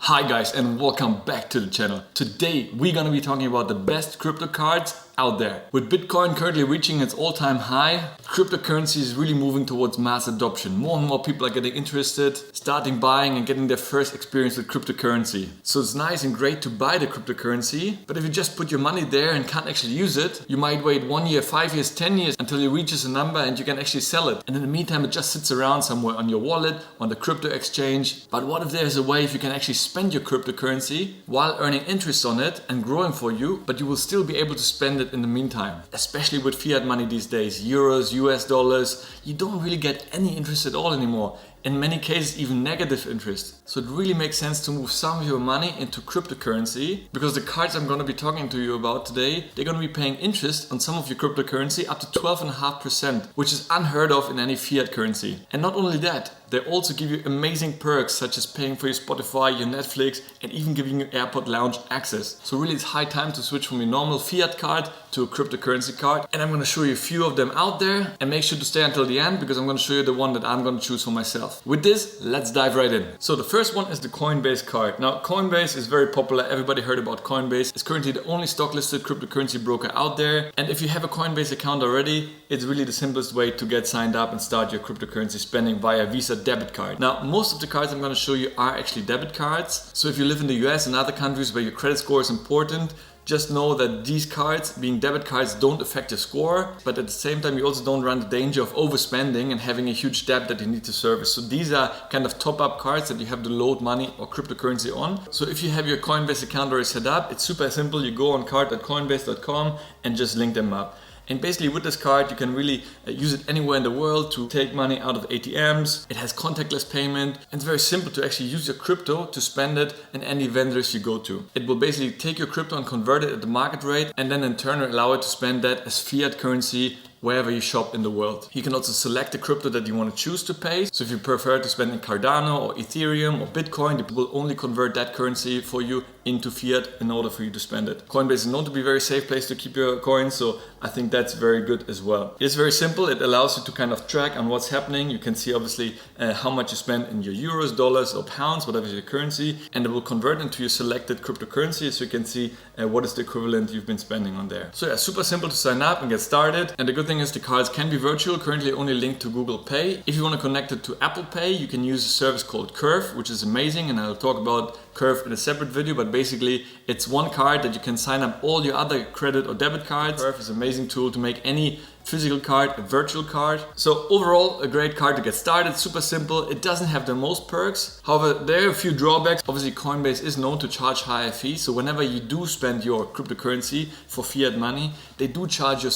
Hi guys, and welcome back to the channel. Today we're gonna be talking about the best crypto cards out there. With Bitcoin currently reaching its all-time high, cryptocurrency is really moving towards mass adoption. More and more people are getting interested, starting buying and getting their first experience with cryptocurrency. So it's nice and great to buy the cryptocurrency, but if you just put your money there and can't actually use it, you might wait 1 year, 5 years, 10 years until it reaches a number and you can actually sell it. And in the meantime, it just sits around somewhere on your wallet, on the crypto exchange. But what if there's a way if you can actually spend your cryptocurrency while earning interest on it and growing for you, but you will still be able to spend it in the meantime? Especially with fiat money these days, euros, US dollars, you don't really get any interest at all anymore. In many cases, even negative interest. So it really makes sense to move some of your money into cryptocurrency, because the cards I'm going to be talking to you about today, they're going to be paying interest on some of your cryptocurrency up to 12.5%, which is unheard of in any fiat currency. And not only that, they also give you amazing perks such as paying for your Spotify, your Netflix, and even giving you airport lounge access. So really it's high time to switch from your normal fiat card to a cryptocurrency card. And I'm going to show you a few of them out there, and make sure to stay until the end because I'm going to show you the one that I'm going to choose for myself. With this, let's dive right in. So the first one is the Coinbase card. Now Coinbase is very popular. Everybody heard about Coinbase. It's currently the only stock listed cryptocurrency broker out there. And if you have a Coinbase account already, it's really the simplest way to get signed up and start your cryptocurrency spending via Visa debit card. Now, most of the cards I'm going to show you are actually debit cards. So if you live in the US and other countries where your credit score is important, just know that these cards, being debit cards, don't affect your score, but at the same time you also don't run the danger of overspending and having a huge debt that you need to service. So these are kind of top-up cards that you have to load money or cryptocurrency on. So if you have your Coinbase account already set up, it's super simple. You go on card.coinbase.com and just link them up. And basically with this card, you can really use it anywhere in the world to take money out of ATMs. It has contactless payment, and it's very simple to actually use your crypto to spend it in any vendors you go to. It will basically take your crypto and convert it at the market rate, and then in turn allow it to spend that as fiat currency wherever you shop in the world. You can also select the crypto that you want to choose to pay. So if you prefer to spend in Cardano or Ethereum or Bitcoin, it will only convert that currency for you into fiat in order for you to spend it. Coinbase is known to be a very safe place to keep your coins, so I think that's very good as well. It's very simple. It allows you to kind of track on what's happening. You can see obviously how much you spend in your euros, dollars or pounds, whatever is your currency, and it will convert into your selected cryptocurrency, so you can see what is the equivalent you've been spending on there. So yeah, super simple to sign up and get started. And the good thing is the cards can be virtual, currently only linked to Google Pay. If you want to connect it to Apple Pay, you can use a service called Curve, which is amazing, and I'll talk about Curve in a separate video, but basically it's one card that you can sign up all your other credit or debit cards. Curve is an amazing tool to make any physical card a virtual card. So overall, a great card to get started, super simple. It doesn't have the most perks. However, there are a few drawbacks. Obviously, Coinbase is known to charge higher fees. So whenever you do spend your cryptocurrency for fiat money, they do charge you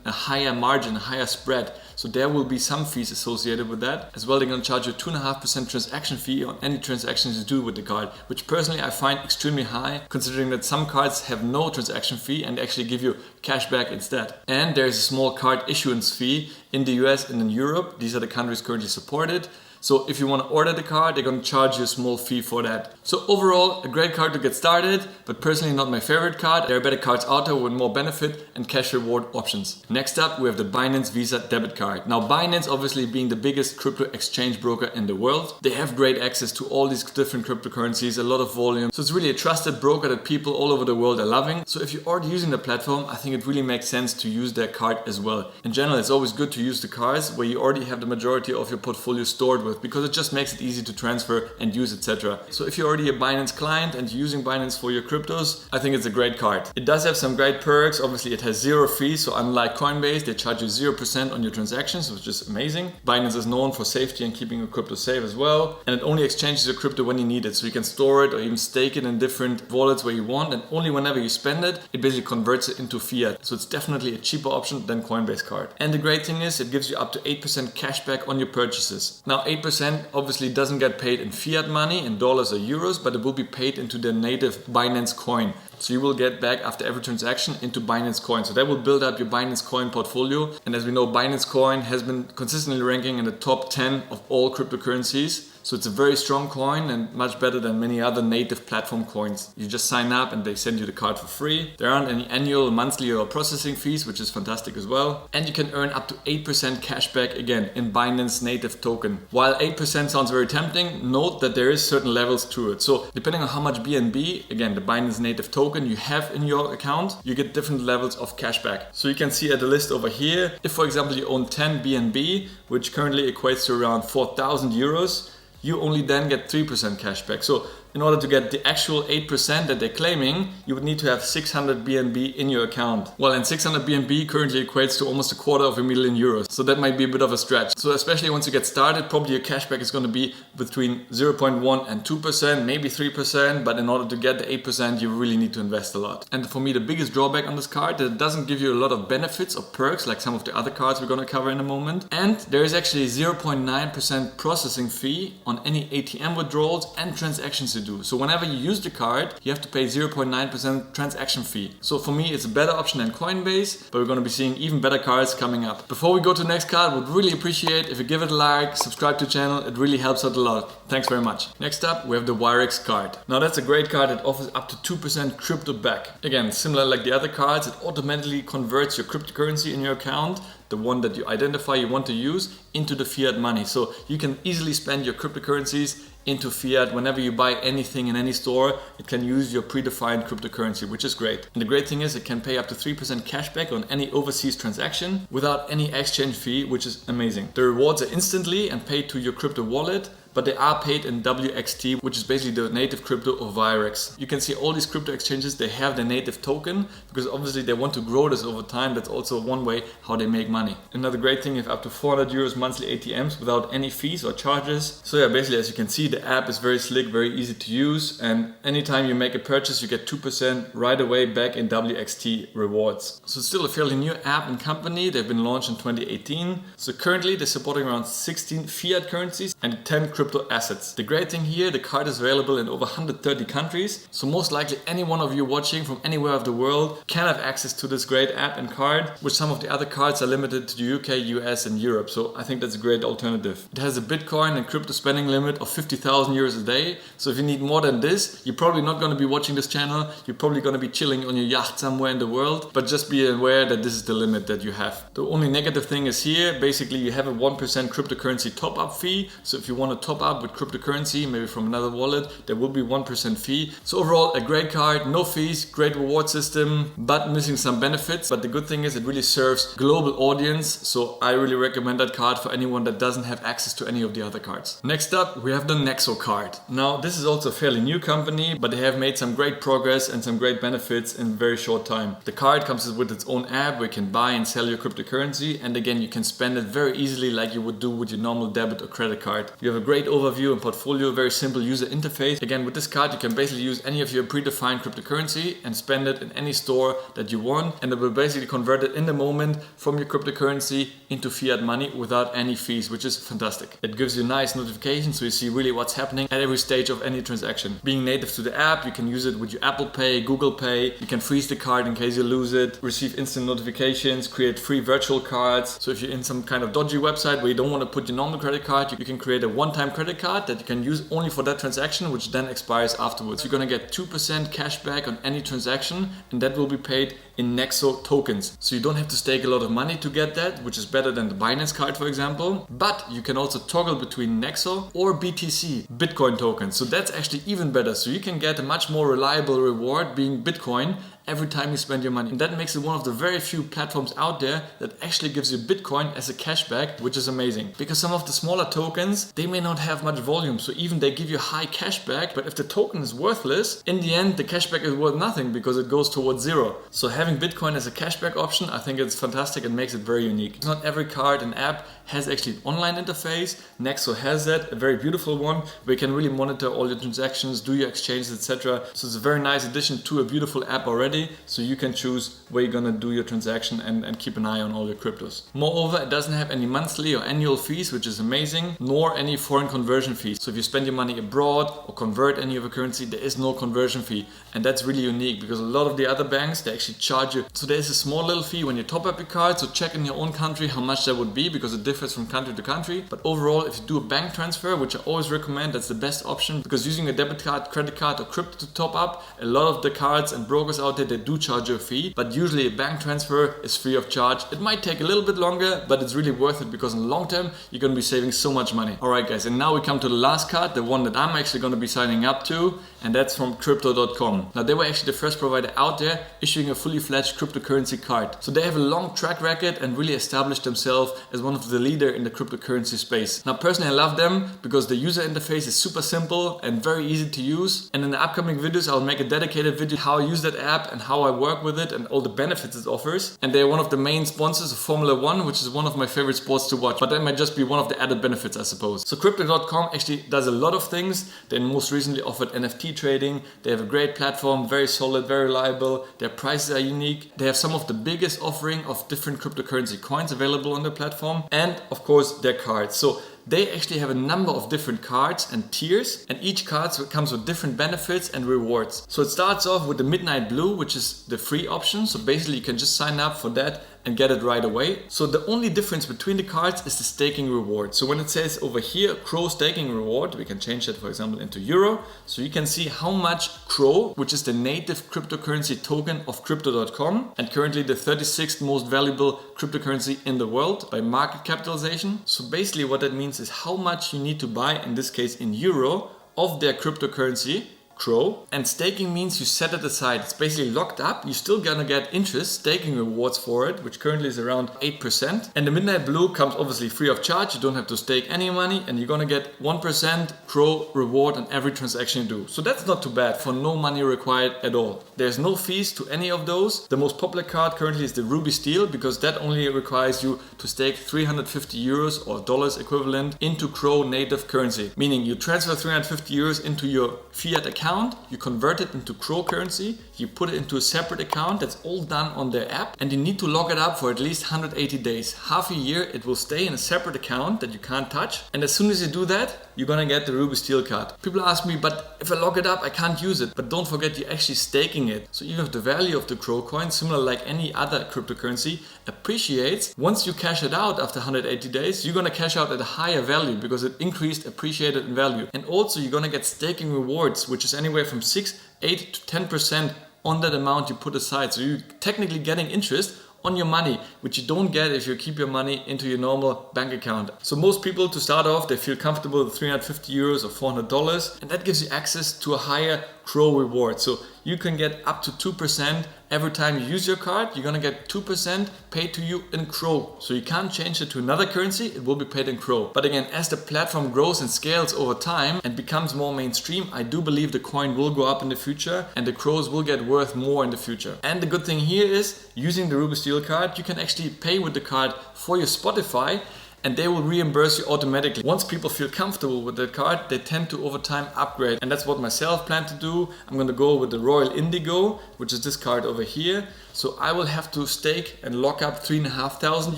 a higher margin, a higher spread. So there will be some fees associated with that. As well, they're going to charge you a 2.5% transaction fee on any transactions you do with the card, which personally I find extremely high, considering that some cards have no transaction fee and actually give you cashback instead. And there's a small card issuance fee in the US and in Europe. These are the countries currently supported. So if you want to order the card, they're going to charge you a small fee for that. So overall, a great card to get started, but personally not my favorite card. There are better cards out there with more benefit and cash reward options. Next up, we have the Binance Visa debit card. Now Binance, obviously being the biggest crypto exchange broker in the world, they have great access to all these different cryptocurrencies, a lot of volume. So it's really a trusted broker that people all over the world are loving. So if you're already using the platform, I think it really makes sense to use their card as well. In general, it's always good to use the cards where you already have the majority of your portfolio stored with, because it just makes it easy to transfer and use, etc. So if you're already a Binance client and you're using Binance for your cryptos, I think it's a great card. It does have some great perks. Obviously it has zero fees, so unlike Coinbase, they charge you 0% on your transactions, which is amazing. Binance is known for safety and keeping your crypto safe as well. And it only exchanges your crypto when you need it, so you can store it or even stake it in different wallets where you want, and only whenever you spend it, it basically converts it into fiat. So it's definitely a cheaper option than Coinbase card. And the great thing is it gives you up to 8% cashback on your purchases. Now 8% obviously doesn't get paid in fiat money, in dollars or euros, but it will be paid into the native Binance coin. So you will get back after every transaction into Binance coin. So that will build up your Binance coin portfolio. And as we know, Binance coin has been consistently ranking in the top 10 of all cryptocurrencies. So it's a very strong coin and much better than many other native platform coins. You just sign up and they send you the card for free. There aren't any annual, monthly or processing fees, which is fantastic as well. And you can earn up to 8% cashback again in Binance native token. While 8% sounds very tempting, note that there is certain levels to it. So depending on how much BNB, again the Binance native token, you have in your account, you get different levels of cashback. So you can see at the list over here, if for example you own 10 BNB, which currently equates to around 4,000 euros, you only then get 3% cashback. So in order to get the actual 8% that they're claiming, you would need to have 600 BNB in your account. Well, and 600 BNB currently equates to almost €250,000. So that might be a bit of a stretch. So especially once you get started, probably your cashback is going to be between 0.1 and 2%, maybe 3%. But in order to get the 8%, you really need to invest a lot. And for me, the biggest drawback on this card, that it doesn't give you a lot of benefits or perks like some of the other cards we're going to cover in a moment. And there is actually a 0.9% processing fee on any ATM withdrawals and transactions you do. So whenever you use the card, you have to pay 0.9% transaction fee. So for me, it's a better option than Coinbase, but we're going to be seeing even better cards coming up. Before we go to the next card, would really appreciate if you give it a like, subscribe to the channel. It really helps out a lot. Thanks very much. Next up, we have the Wirex card. Now that's a great card that offers up to 2% crypto back. Again, similar like the other cards, it automatically converts your cryptocurrency in your account, the one that you identify you want to use, into the fiat money. So you can easily spend your cryptocurrencies into fiat. Whenever you buy anything in any store, it can use your predefined cryptocurrency, which is great. And the great thing is it can pay up to 3% cashback on any overseas transaction without any exchange fee, which is amazing. The rewards are instantly and paid to your crypto wallet, but they are paid in WXT, which is basically the native crypto of Wirex. You can see all these crypto exchanges, they have their native token because obviously they want to grow this over time. That's also one way how they make money. Another great thing, you have up to 400 euros monthly ATMs without any fees or charges. So yeah, basically as you can see, the app is very slick, very easy to use. And anytime you make a purchase, you get 2% right away back in WXT rewards. So it's still a fairly new app and company. They've been launched in 2018. So currently they're supporting around 16 fiat currencies and 10 crypto assets. The great thing here, the card is available in over 130 countries. So most likely any one of you watching from anywhere of the world can have access to this great app and card, which some of the other cards are limited to the UK, US and Europe. So I think that's a great alternative. It has a Bitcoin and crypto spending limit of 50,000 euros a day. So if you need more than this, you're probably not going to be watching this channel. You're probably going to be chilling on your yacht somewhere in the world. But just be aware that this is the limit that you have. The only negative thing is here, basically you have a 1% cryptocurrency top-up fee. So if you want to top up with cryptocurrency, maybe from another wallet, there will be 1% fee. So overall, a great card, no fees, great reward system, but missing some benefits. But the good thing is it really serves global audience. So I really recommend that card for anyone that doesn't have access to any of the other cards. Next up, we have the Nexo card. Now, this is also a fairly new company, but they have made some great progress and some great benefits in a very short time. The card comes with its own app where you can buy and sell your cryptocurrency. And again, you can spend it very easily like you would do with your normal debit or credit card. You have a great overview and portfolio, very simple user interface. Again, with this card, you can basically use any of your predefined cryptocurrency and spend it in any store that you want. And it will basically convert it in the moment from your cryptocurrency into fiat money without any fees, which is fantastic. It gives you nice notifications so you see really what's happening at every stage of any transaction. Being native to the app, you can use it with your Apple Pay, Google Pay. You can freeze the card in case you lose it, receive instant notifications, create free virtual cards. So if you're in some kind of dodgy website where you don't want to put your normal credit card, you can create a one-time credit card that you can use only for that transaction, which then expires afterwards. You're going to get 2% cash back on any transaction, and that will be paid in Nexo tokens. So you don't have to stake a lot of money to get that, which is better than the Binance card, for example. But you can also toggle between Nexo or BTC, Bitcoin tokens. So that's actually even better. So you can get a much more reliable reward being Bitcoin every time you spend your money. And that makes it one of the very few platforms out there that actually gives you Bitcoin as a cashback, which is amazing. Because some of the smaller tokens, they may not have much volume. So even they give you high cashback, but if the token is worthless, in the end, the cashback is worth nothing because it goes towards zero. So having Bitcoin as a cashback option, I think it's fantastic and makes it very unique. Not every card and app has actually an online interface. Nexo has that, a very beautiful one, where you can really monitor all your transactions, do your exchanges, etc. So it's a very nice addition to a beautiful app already. So you can choose where you're gonna do your transaction and keep an eye on all your cryptos. Moreover, it doesn't have any monthly or annual fees, which is amazing, nor any foreign conversion fees. So if you spend your money abroad or convert any of your currency, there is no conversion fee. And that's really unique because a lot of the other banks, they actually charge you. So there's a small little fee when you top up your card. So check in your own country how much that would be because it differs differs from country to country. But overall, if you do a bank transfer, which I always recommend, that's the best option, because using a debit card, credit card or crypto to top up, a lot of the cards and brokers out there, they do charge you a fee, but usually a bank transfer is free of charge. It might take a little bit longer, but it's really worth it because in the long term, you're going to be saving so much money. Alright guys, and now we come to the last card, the one that I'm actually going to be signing up to, and that's from crypto.com. Now they were actually the first provider out there issuing a fully fledged cryptocurrency card. So they have a long track record and really established themselves as one of the leader in the cryptocurrency space. Now personally I love them because the user interface is super simple and very easy to use. And in the upcoming videos I'll make a dedicated video how I use that app and how I work with it and all the benefits it offers. And they're one of the main sponsors of Formula 1, which is one of my favorite sports to watch. But that might just be one of the added benefits, I suppose. So crypto.com actually does a lot of things. They most recently offered NFT trading. They have a great platform, very solid, very reliable. Their prices are unique. They have some of the biggest offering of different cryptocurrency coins available on their platform, and of course their cards. So they actually have a number of different cards and tiers, and each card comes with different benefits and rewards. So it starts off with the Midnight Blue, which is the free option. So basically you can just sign up for that and get it right away. So the only difference between the cards is the staking reward. So when it says over here, Crow staking reward, we can change that for example into euro. So you can see how much Crow, which is the native cryptocurrency token of crypto.com and currently the 36th most valuable cryptocurrency in the world by market capitalization. So basically what that means is how much you need to buy, in this case in euro, of their cryptocurrency, Crow. And staking means you set it aside. It's basically locked up. You're still gonna get interest, staking rewards for it, which currently is around 8%. And the Midnight Blue comes obviously free of charge. You don't have to stake any money and you're gonna get 1% Crow reward on every transaction you do. So that's not too bad for no money required at all. There's no fees to any of those. The most popular card currently is the Ruby Steel because that only requires you to stake 350 euros or dollars equivalent into Crow native currency. Meaning you transfer 350 euros into your fiat account, you convert it into Crow currency, you put it into a separate account. That's all done on their app, and you need to lock it up for at least 180 days. Half a year it will stay in a separate account that you can't touch, and as soon as you do that, you're gonna get the Ruby Steel card. People ask me, but if I lock it up, I can't use it. But don't forget, you're actually staking it. So even if the value of the Crow coin, similar like any other cryptocurrency, appreciates, once you cash it out after 180 days, you're gonna cash out at a higher value because it increased, appreciated in value. And also you're gonna get staking rewards, which is anywhere from 6, 8 to 10% on that amount you put aside. So you're technically getting interest on your money, which you don't get if you keep your money into your normal bank account. So most people, to start off, they feel comfortable with 350 euros or $400, and that gives you access to a higher Crow reward. So you can get up to 2% every time you use your card. You're gonna get 2% paid to you in Crow. So you can't change it to another currency, it will be paid in Crow. But again, as the platform grows and scales over time and becomes more mainstream, I do believe the coin will go up in the future and the Crows will get worth more in the future. And the good thing here is, using the Ruby Steel card, you can actually pay with the card for your Spotify, and they will reimburse you automatically. Once people feel comfortable with that card, they tend to over time upgrade. And that's what myself plan to do. I'm gonna go with the Royal Indigo, which is this card over here. So I will have to stake and lock up 3,500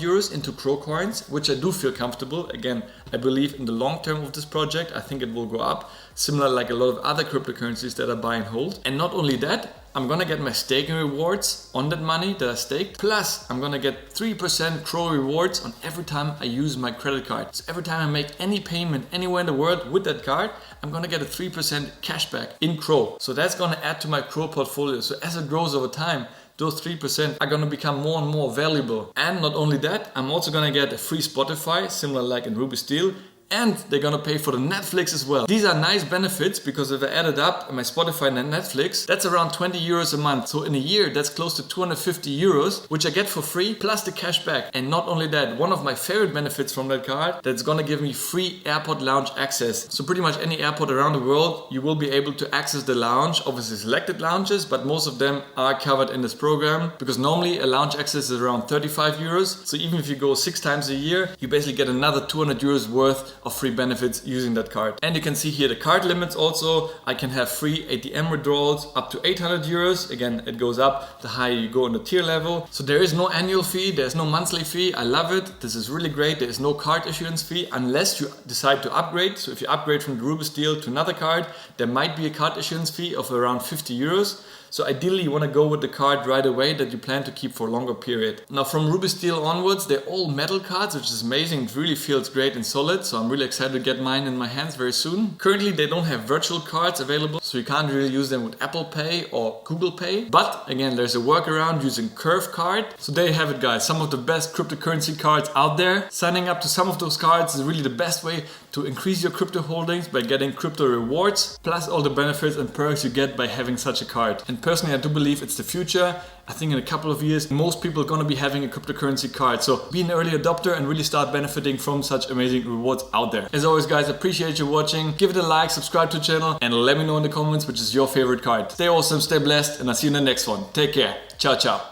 euros into Crow coins, which I do feel comfortable. Again, I believe in the long term of this project, I think it will go up, similar like a lot of other cryptocurrencies that I buy and hold. And not only that, I'm gonna get my staking rewards on that money that I staked. Plus, I'm gonna get 3% Crow rewards on every time I use my credit card. So every time I make any payment anywhere in the world with that card, I'm gonna get a 3% cashback in Crow. So that's gonna add to my Crow portfolio. So as it grows over time, those 3% are gonna become more and more valuable. And not only that, I'm also gonna get a free Spotify, similar like in Ruby Steel, and they're gonna pay for the Netflix as well. These are nice benefits because if I added up my Spotify and Netflix, that's around 20 euros a month. So in a year, that's close to 250 euros, which I get for free, plus the cash back. And not only that, one of my favorite benefits from that card, that's gonna give me free airport lounge access. So pretty much any airport around the world, you will be able to access the lounge, obviously selected lounges, but most of them are covered in this program because normally a lounge access is around 35 euros. So even if you go 6 times a year, you basically get another 200 euros worth of free benefits using that card. And you can see here the card limits also. I can have free ATM withdrawals up to 800 euros. Again, it goes up the higher you go on the tier level. So there is no annual fee, there's no monthly fee. I love it. This is really great. There is no card issuance fee unless you decide to upgrade. So if you upgrade from the Rubis deal to another card, there might be a card issuance fee of around 50 euros. So ideally you want to go with the card right away that you plan to keep for a longer period. Now from Rubis deal onwards, they're all metal cards, which is amazing. It really feels great and solid. So I'm really excited to get mine in my hands very soon. Currently they don't have virtual cards available, so you can't really use them with Apple Pay or Google Pay. But again, there's a workaround using Curve Card. So there you have it, guys. Some of the best cryptocurrency cards out there. Signing up to some of those cards is really the best way to increase your crypto holdings by getting crypto rewards, plus all the benefits and perks you get by having such a card. And personally, I do believe it's the future. I think in a couple of years, most people are going to be having a cryptocurrency card. So be an early adopter and really start benefiting from such amazing rewards out there. As always, guys, I appreciate you watching. Give it a like, subscribe to the channel, and let me know in the comments which is your favorite card. Stay awesome, stay blessed, and I'll see you in the next one. Take care. Ciao, ciao.